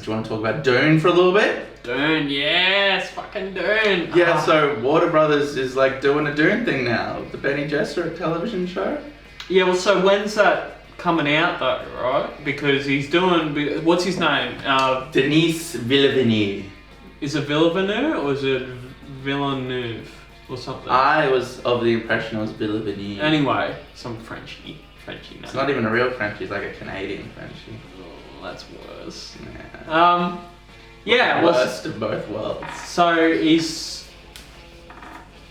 do you want to talk about Dune for a little bit? Dune, yes, fucking Dune. Yeah, so Warner Brothers is like doing a Dune thing now, the Bene Gesserit television show. Yeah, well, so when's that coming out though, right? Because he's doing, what's his name? Denis Villeneuve. Is it Villeneuve or is it Villeneuve or something? I was of the impression it was Villeneuve. Anyway, some Frenchy name. It's not even a real Frenchie, it's like a Canadian Frenchie. Oh, that's worse. Yeah. Yeah, worst of both worlds. So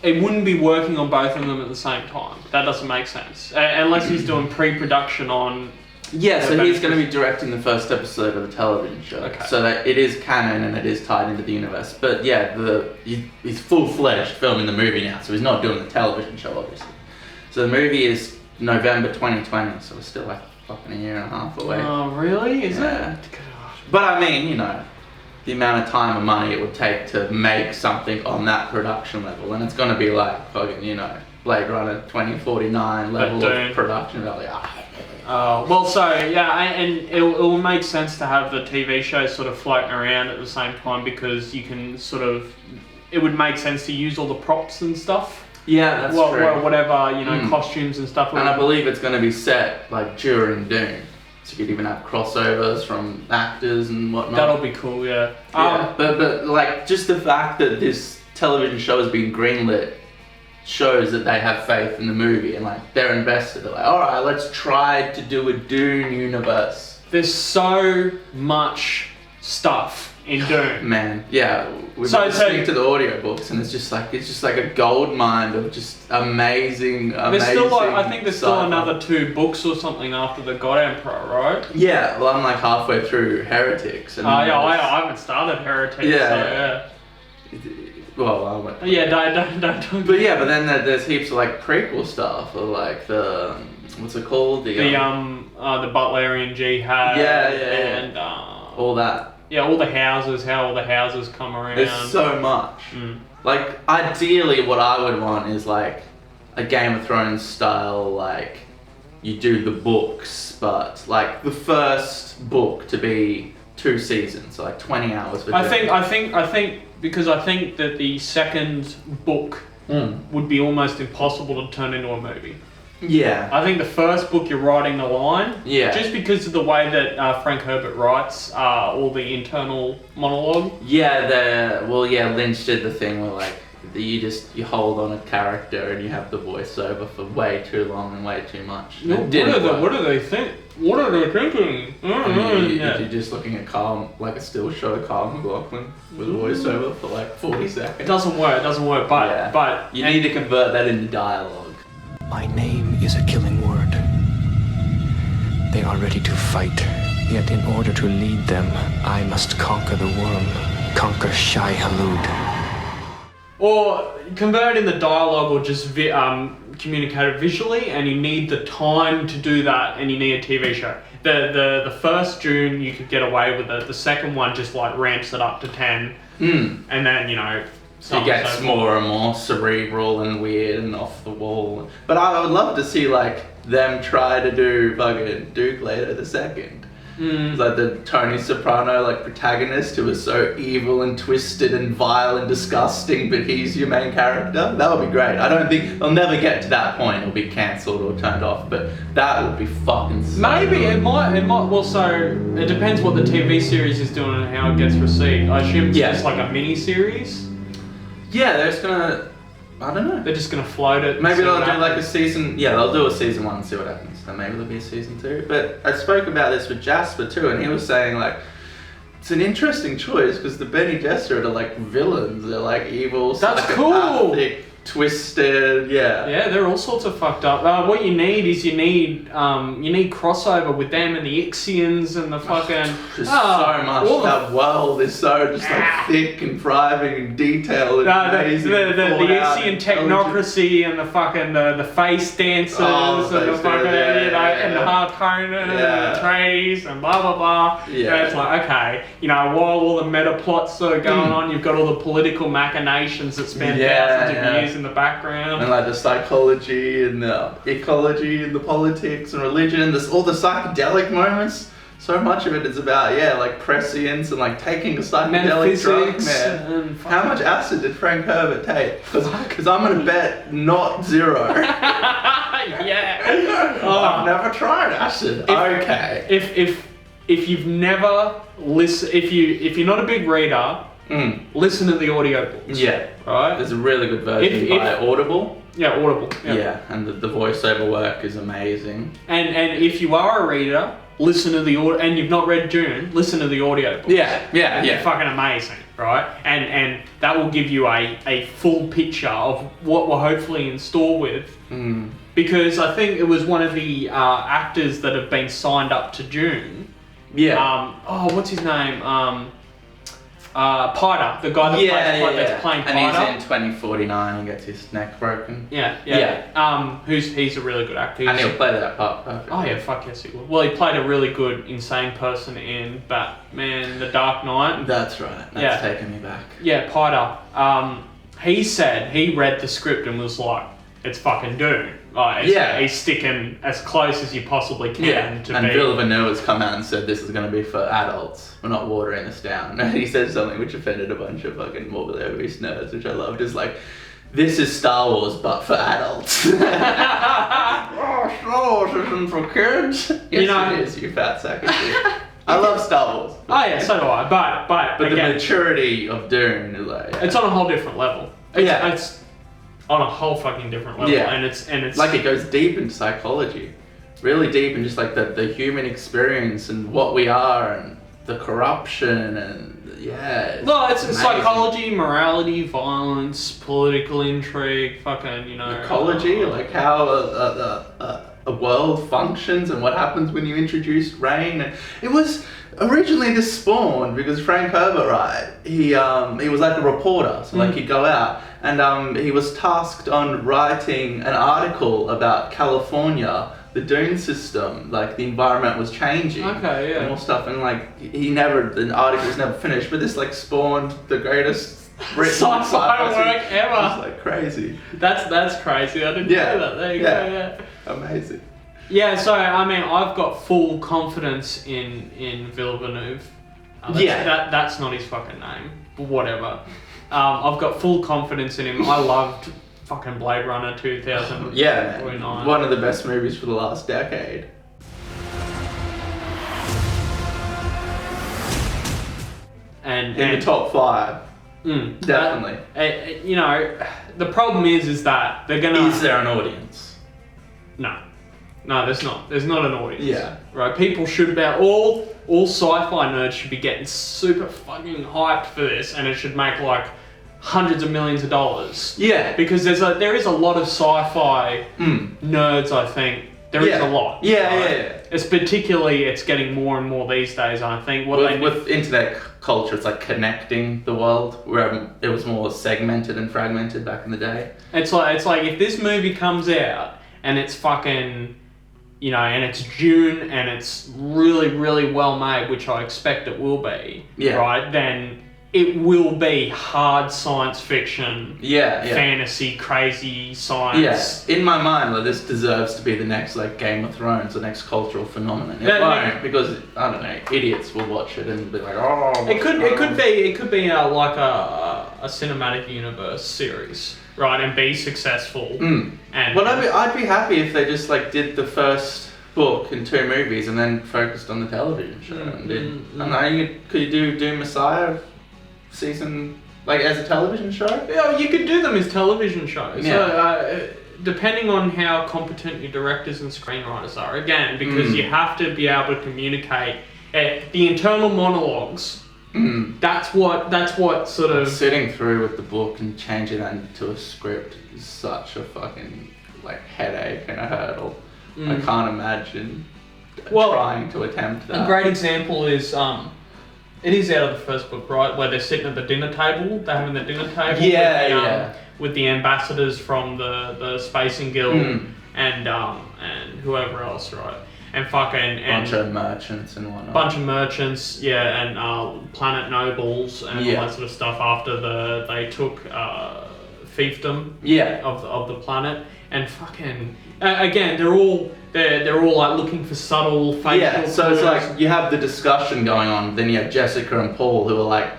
it wouldn't be working on both of them at the same time. That doesn't make sense. Unless he's doing pre-production on... Yeah, so he's going to be directing the first episode of the television show. Okay. So that it is canon and it is tied into the universe. But yeah, he's full-fledged filming the movie now, so he's not doing the television show, obviously. So the movie is November 2020, so we're still like fucking a year and a half away. Oh, really? Is it? Gosh. But I mean, you know, the amount of time and money it would take to make something on that production level, and it's going to be like fucking, you know, Blade Runner 2049 level of production value. Well, so yeah, and it will make sense to have the TV show sort of floating around at the same time because you can sort of, it would make sense to use all the props and stuff. Yeah, that's true. Whatever, you know, costumes and stuff. And I believe it's going to be set like during Dune, so you could even have crossovers from actors and whatnot. That'll be cool, yeah. Yeah, but like just the fact that this television show has been greenlit shows that they have faith in the movie and like they're invested. They're like, all right, let's try to do a Dune universe. There's so much stuff in Dune. Man, yeah. We've been listening to the audiobooks and it's just like a gold mine of just amazing. There's still like, I think there's still another 2 books or something after the God Emperor, right? Yeah, well I'm like halfway through Heretics. And I haven't started Heretics. Yeah. Well, I went. Yeah, don't. But yeah, but then there's heaps of like prequel stuff, or like the what's it called? The Butlerian Jihad. Yeah, and all that. Yeah, all the houses, how all the houses come around. There's so much. Like ideally, what I would want is like a Game of Thrones style, like you do the books, but like the first book to be 2 seasons, so like 20 hours. I think. Because I think that the second book would be almost impossible to turn into a movie. Yeah. I think the first book you're writing the line. Yeah. Just because of the way that Frank Herbert writes all the internal monologue. Yeah, Lynch did the thing where like you hold on a character and you have the voiceover for way too long and way too much. What do they think? What are they thinking? You're just looking at a still shot of Carl McLaughlin with a voiceover for like 40 seconds. It doesn't work, but you need to convert that into dialogue. My name is a killing word. They are ready to fight, yet in order to lead them, I must conquer the worm, conquer Shai Hulud. Or convert it in the dialogue, or just communicate it visually, and you need the time to do that, and you need a TV show. The first Dune you could get away with it. The second one just like ramps it up to 10, and then it gets more and more cerebral and weird and off the wall. But I would love to see like them try to do fucking Duke Leto the second. Like the Tony Soprano like protagonist who is so evil and twisted and vile and disgusting, but he's your main character. That would be great. I don't think they'll never get to that point. It'll be cancelled or turned off, but that would be fucking so Maybe good. it might. Well, so it depends what the TV series is doing and how it gets received. I assume it's just like a mini series. Yeah, they're just gonna. I don't know. They're just gonna float it. Maybe they'll do like a season. Yeah, they'll do a season 1 and see what happens. Then maybe there'll be a season 2. But I spoke about this with Jasper too, and he was saying like it's an interesting choice because the Bene Gesserit are like villains. They're like evil. That's cool. Twisted, yeah, they're all sorts of fucked up. What you need is you need crossover with them and the Ixians and the fucking. There's so much. That world is so just like thick and thriving and detailed. And amazing. The Ixian technocracy and the fucking the face dancers and the fucking and the Harkonnen and the Atreides and blah blah blah. Yeah, and it's like okay, while all the meta plots are going on, you've got all the political machinations that span thousands of years in the background, and like the psychology and the ecology and the politics and religion and all the psychedelic moments. so much of it is about like prescience and like taking a psychedelic drug, man. How much acid did Frank Herbert take? Because I'm gonna bet not 0. Yeah. I've never tried acid. Okay. If you've never listened, if you're not a big reader, listen to the audiobooks. Yeah. Right. There's a really good version by Audible. Yeah, Audible. Yeah, and the voiceover work is amazing. And if you are a reader, listen to the audio, and you've not read Dune, listen to the audiobooks. Yeah. They're fucking amazing, right? And that will give you a full picture of what we're hopefully in store with. Because I think it was one of the actors that have been signed up to Dune. Yeah. What's his name? Piter, the guy that that's playing Piter. And he's in 2049 and gets his neck broken. Yeah. He's a really good actor. And he'll play that part perfectly. Oh yeah, fuck yes he will. Well, he played a really good insane person in Batman: The Dark Knight. That's right. That's taking me back. Yeah, Piter. He said he read the script and was like, "It's fucking Dune." He's sticking as close as you possibly can to be. And Villeneuve has come out and said this is going to be for adults. We're not watering this down. And he said something which offended a bunch of fucking movies nerds, which I loved. Is like, this is Star Wars, but for adults. Star Wars isn't for kids. Yes, it is, you fat sack of shit. I love Star Wars. Oh yeah, so do I. But again, the maturity of Dune is like... It's on a whole different level. It's on a whole fucking different level. Yeah. And it's like it goes deep into psychology. Really deep in just like the human experience and what we are and the corruption and it's psychology, morality, violence, political intrigue, fucking, ecology, like how a world functions and what happens when you introduce rain. And it was originally this spawned because Frank Herbert, right? He was like a reporter, so like he'd go out and he was tasked on writing an article about California, the Dune system, like the environment was changing. Okay, yeah. And more stuff, and like the article was never finished, but this like spawned the greatest written sci-fi work ever. It's like crazy. That's crazy. I didn't know that. There you go. Yeah. Amazing. Yeah, so I mean, I've got full confidence in Villeneuve. That's not his fucking name, but whatever. I've got full confidence in him. I loved fucking Blade Runner 2049. Yeah, man. One of the best movies for the last decade. And in the top 5. Definitely. The problem is that they're gonna... Is there an audience? No, there's not. There's not an audience. Yeah. Right. People should be all sci-fi nerds should be getting super fucking hyped for this, and it should make like hundreds of millions of dollars. Yeah. Because there is a lot of sci-fi nerds. I think there is a lot. Yeah. It's getting more and more these days. I think with internet culture, it's like connecting the world, where it was more segmented and fragmented back in the day. It's like if this movie comes out and it's fucking, and it's Dune and it's really, really well made, which I expect it will be, right? Then it will be hard science fiction, fantasy, crazy science. Yes, in my mind, like, this deserves to be the next like Game of Thrones, the next cultural phenomenon. It won't, because I don't know, idiots will watch it and be like, oh. It could be like a cinematic universe series, right, and be successful. I'd be happy if they just like did the first book in 2 movies and then focused on the television show and did. I don't know, could you do Doom Messiah season like as a television show? Yeah, you could do them as television shows. Yeah. So, depending on how competent your directors and screenwriters are, again, because you have to be able to communicate the internal monologues. That's what sort of sitting through with the book and changing that into a script is such a fucking like headache and a hurdle. I can't imagine trying to attempt that. A great example is it is out of the first book, right, where they're sitting at the dinner table. They're having the dinner table with the ambassadors from the Spacing Guild and whoever else, right? And bunch of merchants and whatnot. Bunch of merchants, and planet nobles and all that sort of stuff after they took fiefdom of the planet. and fucking again, they're all like looking for subtle facial. Yeah, so it's like you have the discussion going on, then you have Jessica and Paul who are like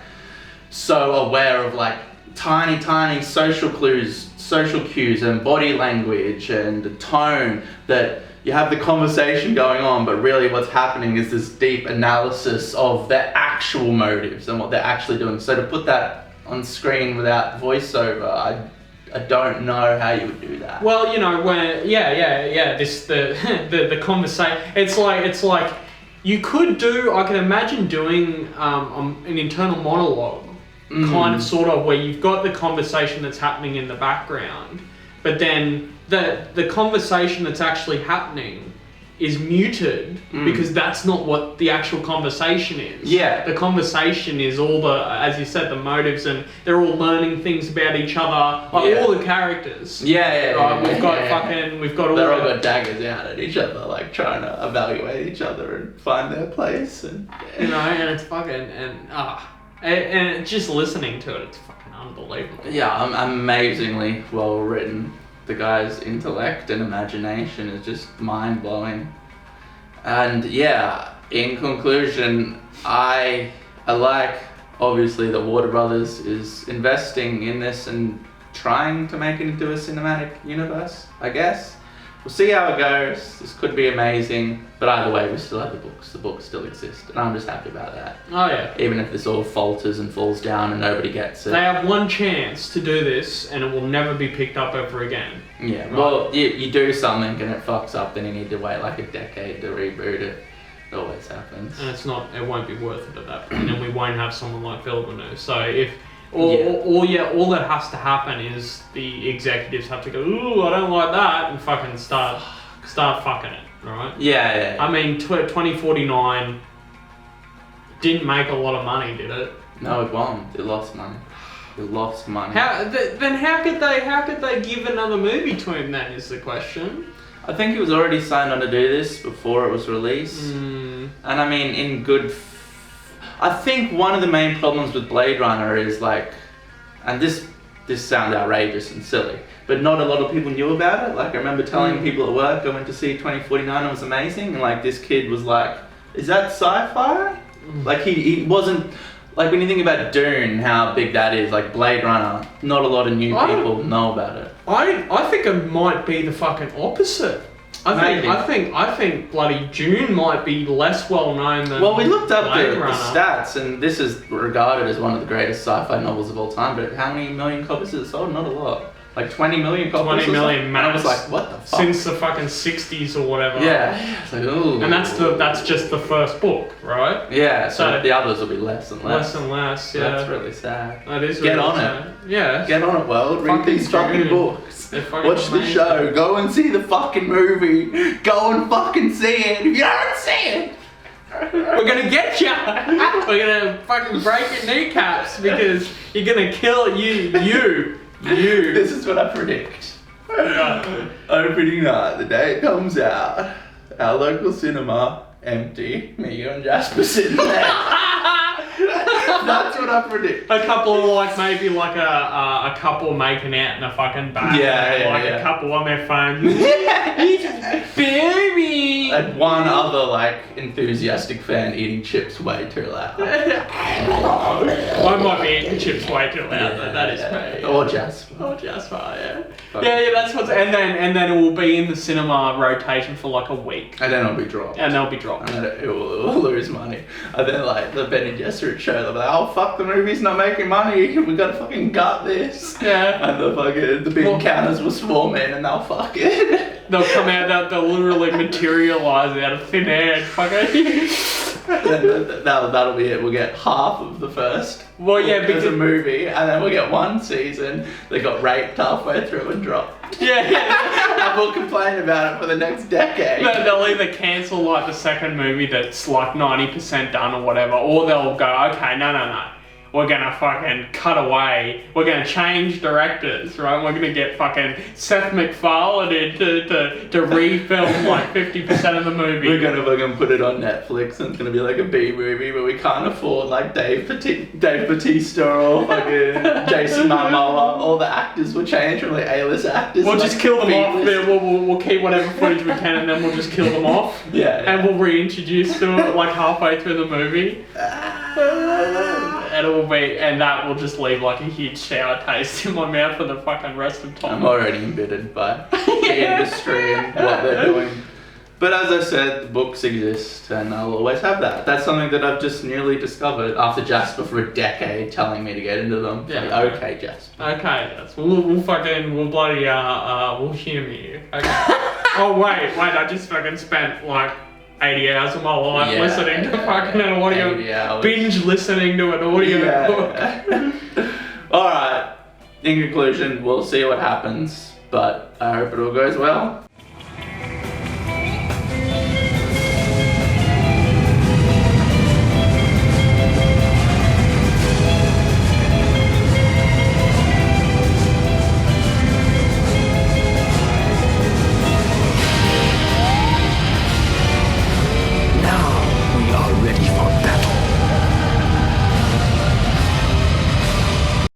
so aware of like tiny social cues and body language and tone that you have the conversation going on, but really what's happening is this deep analysis of their actual motives and what they're actually doing. So to put that on screen without voiceover, I don't know how you would do that. Well, you know, when the conversation. It's like you could do. I can imagine doing an internal monologue, kind of sort of where you've got the conversation that's happening in the background, but then the conversation that's actually happening is muted because that's not what the actual conversation is. Yeah. The conversation is all the, as you said, the motives, and they're all learning things about each other, like all the characters. We've got all. They're all got daggers out at each other, like trying to evaluate each other and find their place, and you know, and it's fucking and just listening to it, it's fucking unbelievable. Yeah, amazingly well written. The guy's intellect and imagination is just mind-blowing. And yeah, in conclusion, I like, obviously, that Warner Brothers is investing in this and trying to make it into a cinematic universe, I guess. We'll see how it goes. This could be amazing. But either way, we still have the books. The books still exist. And I'm just happy about that. Oh, yeah. Even if this all falters and falls down and nobody gets it. They have one chance to do this, and it will never be picked up ever again. Yeah, right. Well, you do something and it fucks up, then you need to wait like a decade to reboot it. It always happens. And it won't be worth it at that point. And we won't have someone like Villeneuve. So if... all that has to happen is the executives have to go, ooh, I don't like that, and fucking start fucking it, right? Yeah. I mean, 2049 didn't make a lot of money, did it? No, it won't. It lost money. How could they give another movie to him then, is the question. I think he was already signed on to do this before it was released. And I mean, I think one of the main problems with Blade Runner is like, and this sounds outrageous and silly, but not a lot of people knew about it. Like I remember telling people at work I went to see 2049, it was amazing, and like this kid was like, is that sci-fi? Like he wasn't, like when you think about Dune, how big that is, like Blade Runner, not a lot of new people know about it. I think it might be the fucking opposite. I think bloody Dune might be less well known than. Well, we looked up the stats, and this is regarded as one of the greatest sci-fi novels of all time. But how many million copies has it sold? Not a lot. Like 20 million copies. 20 million max. And I was like, what the fuck? Since the fucking 60s or whatever. Yeah. It's like, ooh. And that's just the first book, right? Yeah. So the others will be less and less. Less and less. Yeah. That's really sad. That is. Get really on sad. it. Yeah. Get on it, world. Read these fucking books. Watch the show. Go and see the fucking movie. Go and fucking see it. If you don't see it, we're gonna get you. We're gonna fucking break your kneecaps because you're gonna kill you. This is what I predict. Opening night, the day it comes out, our local cinema empty. Me, you, and Jasper sitting there. That's what I predict. A couple of maybe a couple making out in a fucking bar. Yeah. A couple on their phones. Baby. And one other enthusiastic fan eating chips way too loud. I might be eating chips way too loud. That is me. Or Jasper. Yeah. Yeah. That's what's and then it will be in the cinema rotation for like a week. And then it'll be dropped. And they'll be dropped. And then it will lose money. And then the Bene Gesserit show, they'll be like, oh fuck, the movie's not making money. We gotta fucking gut this. Yeah. And the big counters will swarm in and they'll fuck it. They'll come out, they'll literally materialise out of thin air and fucking. That'll be it. We'll get half of the first. Well, yeah, because a movie, and then we'll get one season. They got raped halfway through and dropped. Yeah. And we'll complain about it for the next decade. They'll either cancel the second movie that's 90% done or whatever, or they'll go, okay, no. we're gonna fucking cut away. We're gonna change directors, right? We're gonna get fucking Seth MacFarlane in to refilm like 50% of the movie. We're gonna fucking put it on Netflix and it's gonna be like a B movie, but we can't afford like Dave Bautista or fucking Jason Momoa. All the actors will change from like A-list actors. We'll to, just like, kill them off. B-list. We'll keep whatever footage we can, and then we'll just kill them off. Yeah. And we'll reintroduce them like halfway through the movie. And that will just leave like a huge sour taste in my mouth for the fucking rest of time. I'm already embittered by the industry and what they're doing. But as I said, books exist and I'll always have that. That's something that I've just newly discovered after Jasper for a decade telling me to get into them. Yeah. Like, okay, Jasper. Okay, yes. We'll humor you. Okay. Oh wait, I just fucking spent like 80 hours of my life listening to fucking an audio, binge listening to an audio book. Alright, in conclusion, we'll see what happens, but I hope it all goes well.